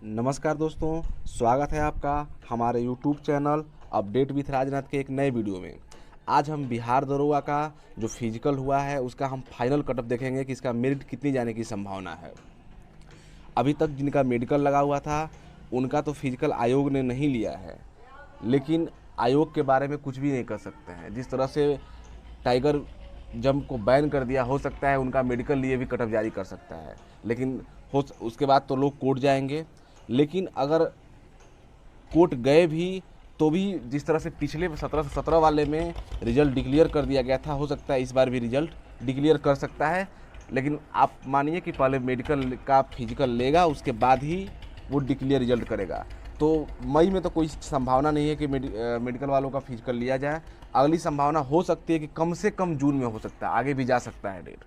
नमस्कार दोस्तों, स्वागत है आपका हमारे YouTube channel update with Rajnath के एक नए वीडियो में। आज हम बिहार दरोगा का जो फिजिकल हुआ है उसका हम फाइनल कटअप देखेंगे कि इसका मेरिट कितनी जाने की संभावना है। अभी तक जिनका मेडिकल लगा हुआ था उनका तो फिजिकल आयोग ने नहीं लिया है, लेकिन आयोग के बारे में कुछ भी नहीं कर सकते हैं। जिस तरह से टाइगर जंप को बैन कर दिया, हो सकता है उनका मेडिकल लिए भी कटअप जारी कर सकता है, लेकिन उसके बाद तो लोग कोर्ट जाएंगे। लेकिन अगर कोर्ट गए भी तो भी जिस तरह से पिछले 17 वाले में रिजल्ट डिक्लेयर कर दिया गया था, हो सकता है इस बार भी रिजल्ट डिक्लेयर कर सकता है। लेकिन आप मानिए कि पहले मेडिकल का फिजिकल लेगा, उसके बाद ही वो डिक्लेयर रिजल्ट करेगा। तो मई में तो कोई संभावना नहीं है कि मेडिकल वालों का फिजिकल लिया जाए। अगली संभावना हो सकती है कि कम से कम जून में हो सकता है, आगे भी जा सकता है डेट।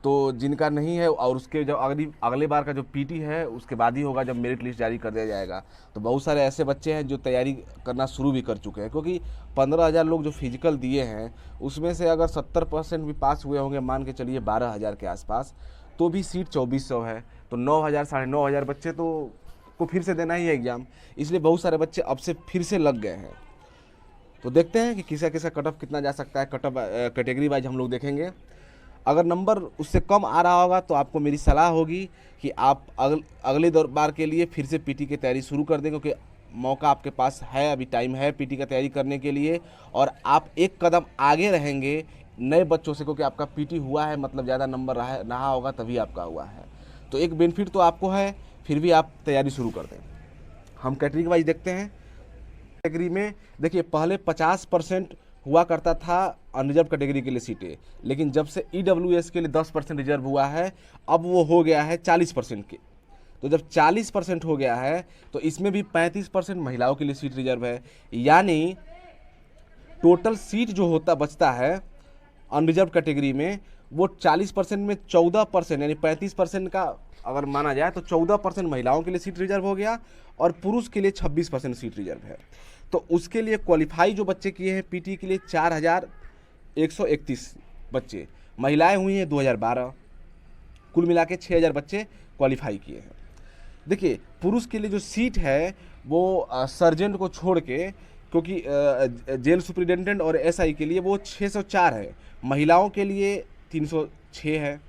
तो जिनका नहीं है और उसके जब अगले बार का जो पीटी है उसके बाद ही होगा जब मेरिट लिस्ट जारी कर दिया जाएगा। तो बहुत सारे ऐसे बच्चे हैं जो तैयारी करना शुरू भी कर चुके हैं, क्योंकि 15,000 लोग जो फिजिकल दिए हैं उसमें से अगर 70% भी पास हुए होंगे, मान के चलिए 12,000 के आसपास, तो भी सीट 2400 है। तो 9,000 9,500 बच्चे को फिर से देना ही है एग्ज़ाम, इसलिए बहुत सारे बच्चे अब से फिर से लग गए हैं। तो देखते हैं कि किसा किसा कटअप कितना जा सकता है। कटअप कैटेगरी वाइज हम लोग देखेंगे। अगर नंबर उससे कम आ रहा होगा तो आपको मेरी सलाह होगी कि आप अगले बार के लिए फिर से पीटी की तैयारी शुरू कर दें, क्योंकि मौका आपके पास है, अभी टाइम है पीटी का तैयारी करने के लिए। और आप एक कदम आगे रहेंगे नए बच्चों से, क्योंकि आपका पीटी हुआ है, मतलब ज़्यादा नंबर रहा होगा तभी आपका हुआ है। तो एक बेनिफिट तो आपको है, फिर भी आप तैयारी शुरू कर दें। हम कैटेगरी वाइज देखते हैं। कैटेगरी में देखिए, पहले 50% हुआ करता था अनरिजर्व कैटेगरी के लिए सीटें, लेकिन जब से ईडब्ल्यूएस के लिए 10% रिजर्व हुआ है, अब वो हो गया है 40% के। तो जब 40% हो गया है तो इसमें भी 35% महिलाओं के लिए सीट रिजर्व है। यानी टोटल सीट जो बचता है अनरिजर्व कैटेगरी में, वो 40% में 14%, यानी 35% का अगर माना जाए तो 14% महिलाओं के लिए सीट रिजर्व हो गया और पुरुष के लिए 26% सीट रिजर्व है। तो उसके लिए क्वालिफाई जो बच्चे किए हैं पीटी के लिए 4,131 बच्चे, महिलाएं हुई हैं 2,012, कुल मिला के 6,000 बच्चे क्वालिफाई किए हैं। देखिए, पुरुष के लिए जो सीट है वो सर्जेंट को छोड़ के, क्योंकि जेल सुप्रिटेंडेंट और एसआई के लिए वो 604 है, महिलाओं के लिए 306 है।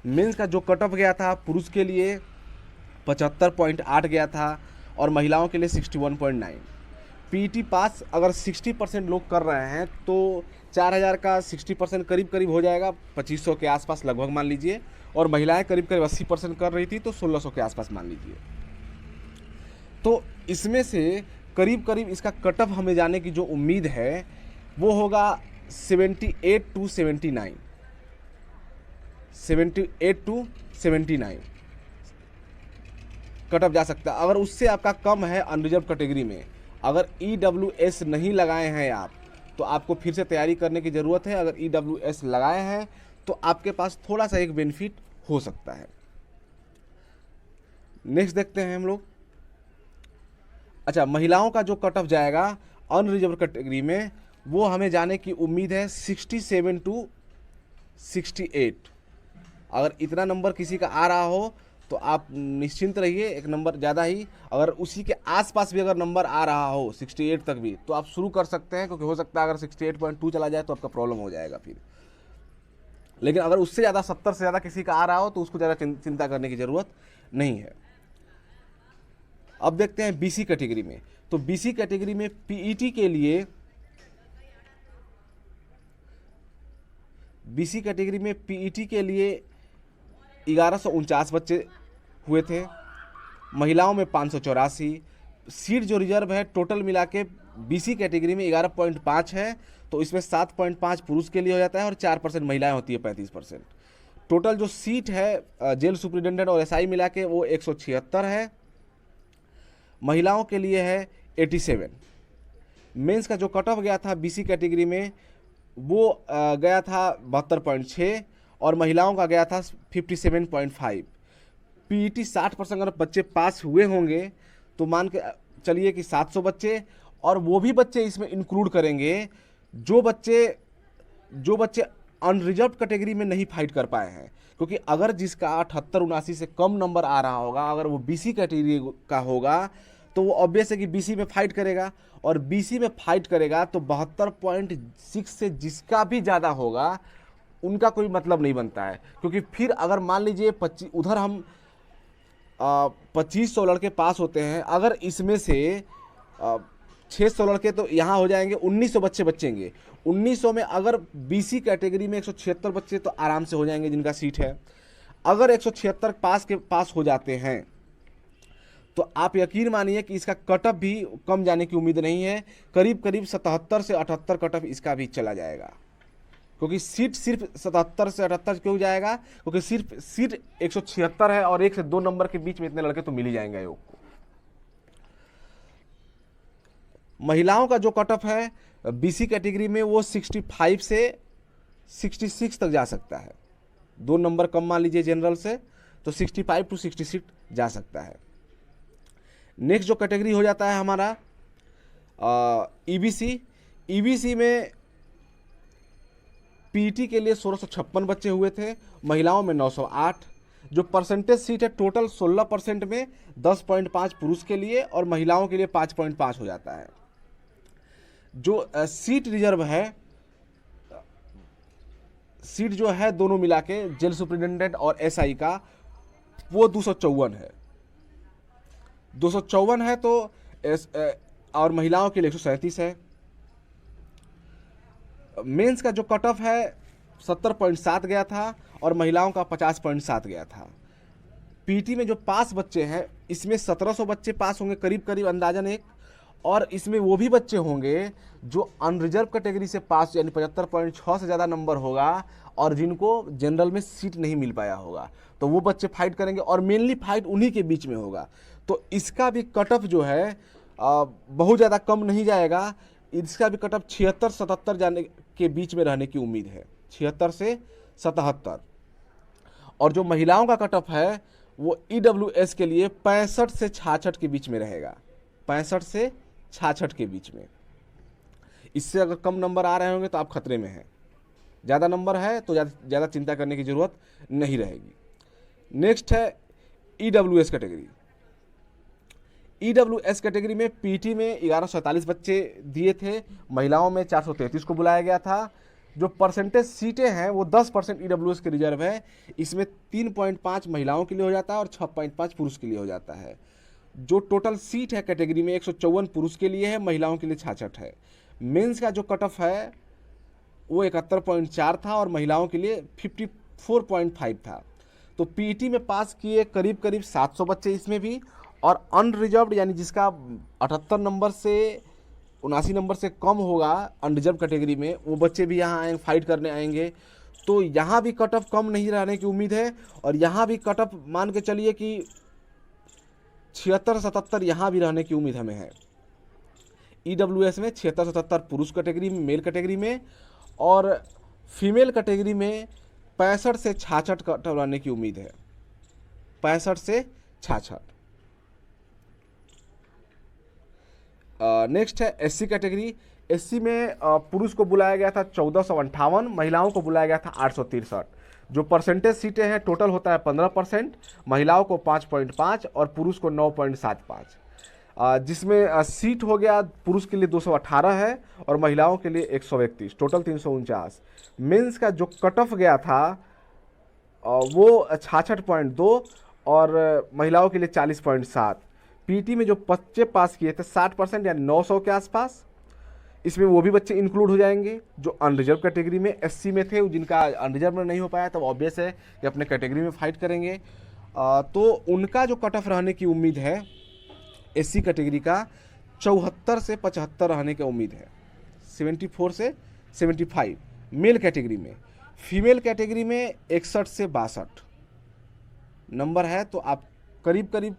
मेंस का जो कटअप गया था पुरुष के लिए 75.8 गया था और महिलाओं के लिए 61.9। पीटी पास अगर 60% लोग कर रहे हैं तो 4,000 का 60% करीब करीब हो जाएगा, 2,500 के आसपास लगभग मान लीजिए। और महिलाएं करीब करीब 80% कर रही थी, तो 1,600 के आसपास मान लीजिए। तो इसमें से करीब करीब इसका कटअप हमें जाने की जो उम्मीद है वो होगा 78 टू 79, 78 टू 79 कटअप जा सकता है। अगर उससे आपका कम है अनरिजर्व कैटेगरी में, अगर ईडब्ल्यूएस नहीं लगाए हैं आप, तो आपको फिर से तैयारी करने की ज़रूरत है। अगर ईडब्ल्यूएस लगाए हैं तो आपके पास थोड़ा सा एक बेनिफिट हो सकता है। नेक्स्ट देखते हैं हम लोग। अच्छा, महिलाओं का जो कटअप जाएगा अनरिजर्व कैटेगरी में, वो हमें जाने की उम्मीद है 67 टू 68। अगर इतना नंबर किसी का आ रहा हो तो आप निश्चिंत रहिए, एक नंबर ज़्यादा ही। अगर उसी के आसपास भी अगर नंबर आ रहा हो 68 तक भी, तो आप शुरू कर सकते हैं, क्योंकि हो सकता है अगर 68.2 चला जाए तो आपका प्रॉब्लम हो जाएगा फिर। लेकिन अगर उससे ज़्यादा 70 से ज़्यादा किसी का आ रहा हो तो उसको ज़्यादा चिंता करने की ज़रूरत नहीं है। अब देखते हैं बीसी कैटेगरी में। तो बीसी कैटेगरी में पीईटी के लिए, बीसी कैटेगरी में पीईटी के लिए 1149 बच्चे हुए थे, महिलाओं में 584। सीट जो रिजर्व है टोटल मिला के बीसी कैटेगरी में 11.5 है, तो इसमें 7.5 पुरुष के लिए हो जाता है और 4% महिलाएं होती है, 35%। टोटल जो सीट है जेल सुप्रिटेंडेंट और एसआई मिला के वो 176 है, महिलाओं के लिए है 87। मेंस का जो कटऑफ गया था बीसी कैटेगरी में वो गया था 72.6 और महिलाओं का गया था 57.5। पीईटी 60% अगर बच्चे पास हुए होंगे तो मान के चलिए कि 700 बच्चे, और वो भी बच्चे इसमें इंक्लूड करेंगे जो बच्चे अनरिजर्व कैटेगरी में नहीं फाइट कर पाए हैं, क्योंकि अगर जिसका 78-79 से कम नंबर आ रहा होगा, अगर वो बीसी कैटेगरी का होगा तो वो ऑब्वियस है कि बीसी में फाइट करेगा, और बीसी में फाइट करेगा तो 72.6 से जिसका भी ज़्यादा होगा उनका कोई मतलब नहीं बनता है। क्योंकि फिर अगर मान लीजिए 25 उधर हम 2500 लड़के पास होते हैं, अगर इसमें से 600 लड़के तो यहाँ हो जाएंगे, 1900 बच्चे बचेंगे। 1900 में अगर बीसी कैटेगरी में 176 बच्चे तो आराम से हो जाएंगे जिनका सीट है। अगर 176 पास हो जाते हैं तो आप यकीन मानिए कि इसका कटअप भी कम जाने की उम्मीद नहीं है, करीब करीब 77 से 78 कटअप इसका भी चला जाएगा। क्योंकि सीट सिर्फ 77 से 78 क्यों जाएगा, क्योंकि सिर्फ सीट 176 है और 1 से 2 नंबर के बीच में इतने लड़के तो मिल ही जाएंगे आयोग को। महिलाओं का जो कटअप है बीसी कैटेगरी में वो 65 से 66 तक जा सकता है, 2 नंबर कम मान लीजिए जनरल से, तो 65 to 66 जा सकता है। नेक्स्ट जो कैटेगरी हो जाता है हमारा ईबीसी। ईबीसी में पीटी के लिए 1656 बच्चे हुए थे, महिलाओं में 908। जो परसेंटेज सीट है टोटल 16% में 10.5 पुरुष के लिए और महिलाओं के लिए 5.5 हो जाता है। जो सीट रिजर्व है, सीट जो है दोनों मिला के जेल सुप्रिटेंडेंट और एसआई का, वो 254 है। 254 है तो और महिलाओं के लिए 137 है। मेंस का जो कट ऑफ है 70.7 गया था और महिलाओं का 50.7 गया था। पीटी में जो पास बच्चे हैं इसमें 1700 बच्चे पास होंगे करीब करीब अंदाजन एक, और इसमें वो भी बच्चे होंगे जो अनरिजर्व कैटेगरी से पास, यानी 75.6 से ज़्यादा नंबर होगा और जिनको जनरल में सीट नहीं मिल पाया होगा, तो वो बच्चे फाइट करेंगे और मेनली फाइट उन्हीं के बीच में होगा। तो इसका भी कट ऑफ जो है बहुत ज़्यादा कम नहीं जाएगा, इसका भी कट ऑफ 76-77 जाने के बीच में रहने की उम्मीद है, 76 से 77। और जो महिलाओं का कट ऑफ है वो ईडब्ल्यूएस के लिए 65 से 66 के बीच में रहेगा, 65 से 66 के बीच में। इससे अगर कम नंबर आ रहे होंगे तो आप खतरे में हैं, ज़्यादा नंबर है तो ज़्यादा चिंता करने की ज़रूरत नहीं रहेगी। नेक्स्ट है ईडब्ल्यूएस कैटेगरी। ईडब्ल्यूएस कैटेगरी में पीटी में 1147 बच्चे दिए थे, महिलाओं में 433 को बुलाया गया था। जो परसेंटेज सीटें हैं वो 10% ईडब्ल्यूएस के रिजर्व है, इसमें 3.5 महिलाओं के लिए हो जाता है और 6.5 पुरुष के लिए हो जाता है। जो टोटल सीट है कैटेगरी में 154 पुरुष के लिए है, महिलाओं के लिए 66 है। मेंस का जो कट ऑफ है वो 71.4 था और महिलाओं के लिए 54.5 था। तो पीटी में पास किए करीब करीब 700 बच्चे इसमें भी, और अनरिजर्व्ड यानी जिसका 78 नंबर से 79 नंबर से कम होगा अनरिजर्व कैटेगरी में, वो बच्चे भी यहाँ आएंगे, फाइट करने आएंगे। तो यहाँ भी कट ऑफ कम नहीं रहने की उम्मीद है, और यहाँ भी कट ऑफ मान के चलिए कि 76-77 यहाँ भी रहने की उम्मीद हमें है। ईडब्ल्यूएस में 76-77 पुरुष कैटेगरी में, मेल कैटेगरी में, और फीमेल कैटेगरी में 65 से 66 कट ऑफ रहने की उम्मीद है, 65 से 66। नेक्स्ट है एससी कैटेगरी। एससी में पुरुष को बुलाया गया था 1458, महिलाओं को बुलाया गया था 863। जो परसेंटेज सीटें हैं टोटल होता है 15%, महिलाओं को 5.5 और पुरुष को 9.75, जिसमें सीट हो गया पुरुष के लिए 218 है और महिलाओं के लिए 131, टोटल 349। मेंस का जो कट ऑफ गया था वो 66.2 और महिलाओं के लिए 40.7। पीटी में जो बच्चे पास किए थे 60% यानी 900 के आसपास, इसमें वो भी बच्चे इंक्लूड हो जाएंगे जो अनरिजर्व कैटेगरी में एससी में थे, जिनका अनरिजर्व में नहीं हो पाया, तो ऑब्वियस है कि अपने कैटेगरी में फाइट करेंगे। तो उनका जो कट ऑफ रहने की उम्मीद है एससी कैटेगरी का 74 से 75 रहने की उम्मीद है, 74 से 75 मेल कैटेगरी में। फीमेल कैटेगरी में 61 से 62 नंबर है, तो आप करीब करीब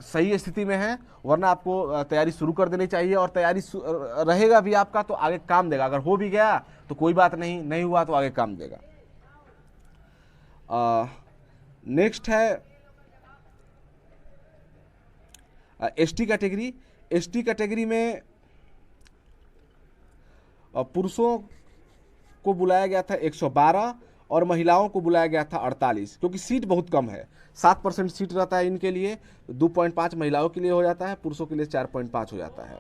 सही स्थिति में है, वरना आपको तैयारी शुरू कर देनी चाहिए। और तैयारी रहेगा भी आपका तो आगे काम देगा, अगर हो भी गया तो कोई बात नहीं, नहीं हुआ तो आगे काम देगा। नेक्स्ट है एसटी कैटेगरी। एसटी कैटेगरी में पुरुषों को बुलाया गया था 112 और महिलाओं को बुलाया गया था 48, क्योंकि सीट बहुत कम है। 7% सीट रहता है इनके लिए, 2.5 महिलाओं के लिए हो जाता है, पुरुषों के लिए 4.5 हो जाता है।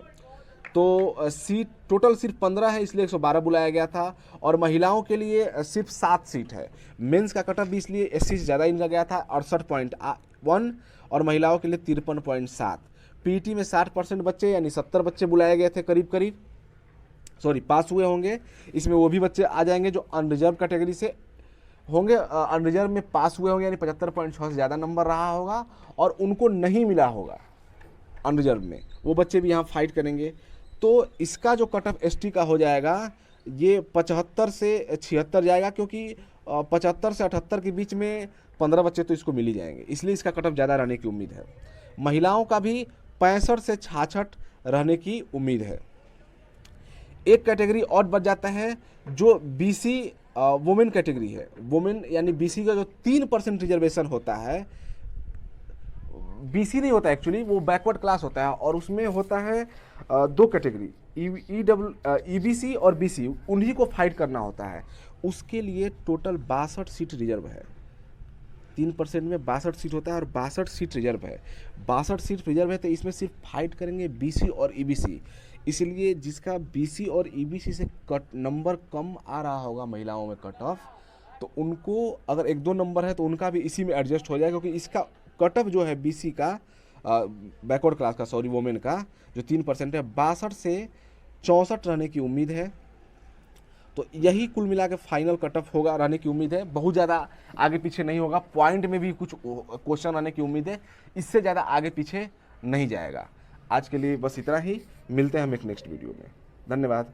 तो सीट टोटल सिर्फ 15 है, इसलिए 112 बुलाया गया था। और महिलाओं के लिए सिर्फ 7 सीट है। मेंस का कटअप भी इसलिए एससी से ज़्यादा इनका गया था 68.1 और महिलाओं के लिए 53.7। पीटी में 60% बच्चे यानी 70 बच्चे बुलाए गए थे करीब करीब, पास हुए होंगे। इसमें वो भी बच्चे आ जाएंगे जो अनरिजर्व कैटेगरी से होंगे, अनरिजर्व में पास हुए होंगे यानी 75.6 से ज़्यादा नंबर रहा होगा और उनको नहीं मिला होगा अनरिजर्व में, वो बच्चे भी यहाँ फाइट करेंगे। तो इसका जो कट ऑफ एसटी का हो जाएगा ये 75 से 76 जाएगा, क्योंकि 75 से 78 के बीच में 15 बच्चे तो इसको मिल ही जाएंगे, इसलिए इसका कट ऑफ ज़्यादा रहने की उम्मीद है। महिलाओं का भी 65 से 66 रहने की उम्मीद है। एक कैटेगरी और बच जाता है जो बीसी वुमेन कैटेगरी है। वुमेन यानी बीसी का जो 3% रिजर्वेशन होता है, बीसी नहीं होता एक्चुअली, वो बैकवर्ड क्लास होता है और उसमें होता है 2 कैटेगरी, ईबीसी और बीसी, उन्हीं को फाइट करना होता है। उसके लिए टोटल 62 सीट रिजर्व है। 3% में 62 सीट होता है और 62 सीट रिजर्व है। 62 सीट रिजर्व है तो इसमें सिर्फ फाइट करेंगे बीसी और ईबीसी। इसलिए जिसका बीसी और ईबीसी से कट नंबर कम आ रहा होगा महिलाओं में कट ऑफ, तो उनको अगर 1-2 नंबर है तो उनका भी इसी में एडजस्ट हो जाएगा, क्योंकि इसका कट ऑफ जो है बीसी का बैकवर्ड क्लास का वोमेन का जो 3% है 62 से 64 रहने की उम्मीद है। तो यही कुल मिला के फाइनल कट ऑफ होगा, रहने की उम्मीद है। बहुत ज़्यादा आगे पीछे नहीं होगा, पॉइंट में भी कुछ क्वेश्चन आने की उम्मीद है, इससे ज़्यादा आगे पीछे नहीं जाएगा। आज के लिए बस इतना ही, मिलते हैं हम एक नेक्स्ट वीडियो में। धन्यवाद।